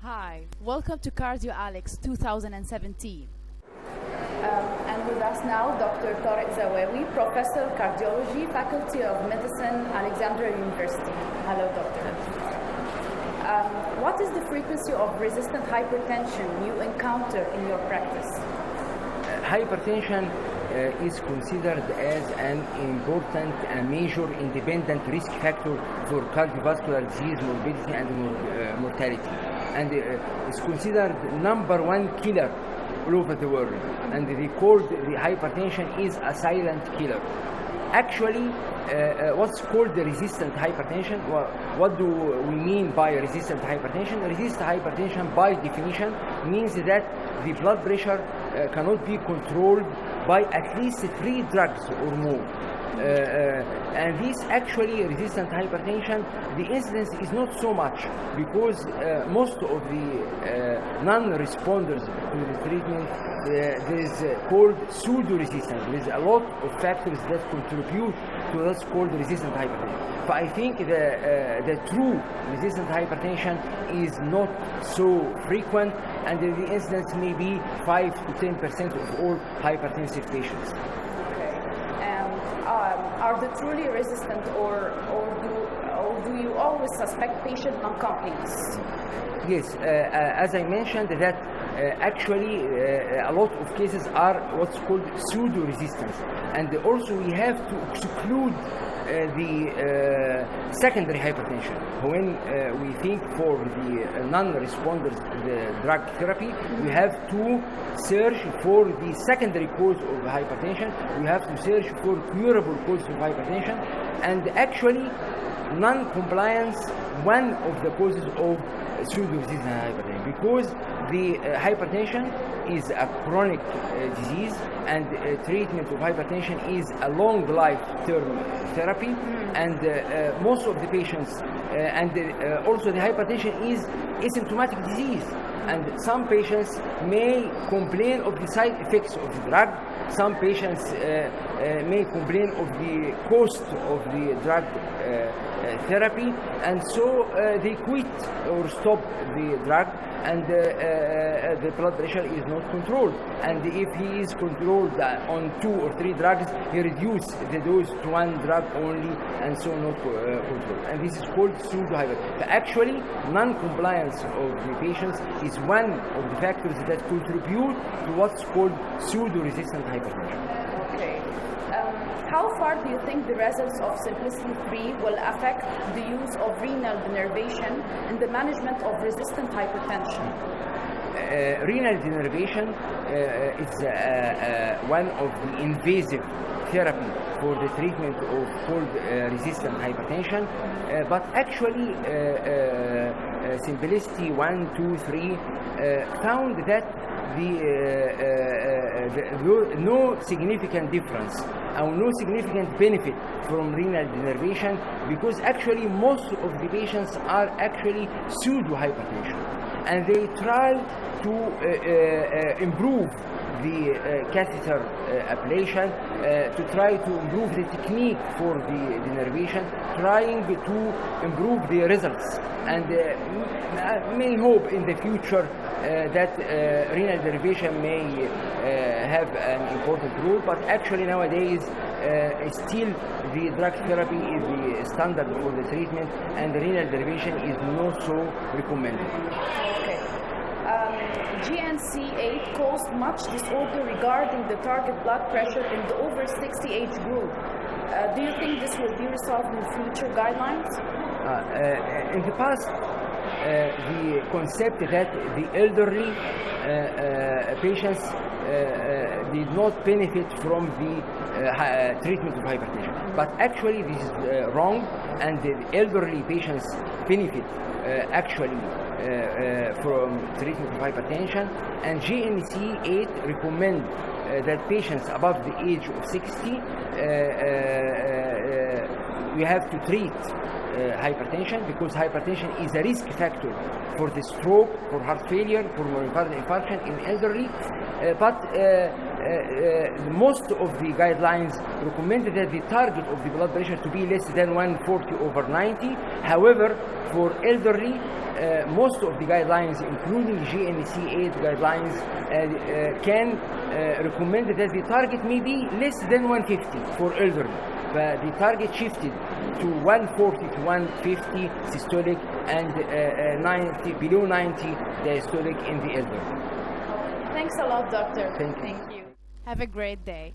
Hi, welcome to CardioAlex2017. And with us now, Dr. Tarek El Zawawy, Professor Cardiology, Faculty of Medicine, Alexandria University. Hello, Doctor. What is the frequency of resistant hypertension you encounter in your practice? Hypertension is considered as an important and major independent risk factor for cardiovascular disease morbidity and mortality, and is considered number one killer all over the world, and they call the hypertension is a silent killer. Actually, what's called the resistant hypertension, what do we mean by resistant hypertension? Resistant hypertension by definition means that the blood pressure cannot be controlled by at least 3 drugs or more. And this actually resistant hypertension, the incidence is not so much because most of the non-responders to the treatment, there is called pseudo-resistance. There is a lot of factors that contribute to what's called resistant hypertension. But I think the true resistant hypertension is not so frequent, and the incidence may be 5 to 10% of all hypertensive patients. Are they truly resistant, or do you always suspect patient non-compliance? Yes, as I mentioned, that actually a lot of cases are what's called pseudo-resistance, and also we have to exclude the secondary hypertension. When we think for the non-responders to the drug therapy, we have to search for the secondary cause of hypertension. We have to search for curable causes of hypertension, and actually non-compliance one of the causes of pseudo-resistant hypertension, because the hypertension is a chronic disease, and treatment of hypertension is a long life-term therapy, and most of the patients, also the hypertension is asymptomatic disease, and some patients may complain of the side effects of the drug. Some patients may complain of the cost of the drug therapy, and so they quit or stop the drug, and the blood pressure is not controlled. And if he is controlled on 2 or 3 drugs, he reduces the dose to 1 drug only, and so not controlled. And this is called pseudo-hypertension. But actually, non-compliance of the patients is one of the factors that contribute to what's called pseudo-resistant hypertension. Okay. How far do you think the results of Simplicity 3 will affect the use of renal denervation in the management of resistant hypertension? Renal denervation is one of the invasive therapy for the treatment of cold resistant hypertension, but actually Simplicity 1, 2, 3 found that no significant difference and no significant benefit from renal denervation, because actually most of the patients are actually pseudo-hypertension, and they try to improve the catheter ablation, to try to improve the technique for the denervation, trying to improve the results, and may hope in the future that renal denervation may have an important role. But actually nowadays still the drug therapy is the standard for the treatment, and the renal denervation is not so recommended. Okay. GNC8 caused much disorder regarding the target blood pressure in the over 60 age group. Do you think this will be resolved in future guidelines? In the past, the concept that the elderly patients did not benefit from the treatment of hypertension. But actually this is wrong, and the elderly patients benefit actually from treatment of hypertension, and GNC8 recommend that patients above the age of 60 we have to treat hypertension, because hypertension is a risk factor for the stroke, for heart failure, for myocardial infarction in elderly. But most of the guidelines recommended that the target of the blood pressure to be less than 140/90. However, for elderly, most of the guidelines, including GNC8 guidelines, can recommend that the target may be less than 150 for elderly. But the target shifted to 140 to 150 systolic and 90 below 90 diastolic in the elderly. Thanks a lot, doctor. Thank you. Thank you. Have a great day.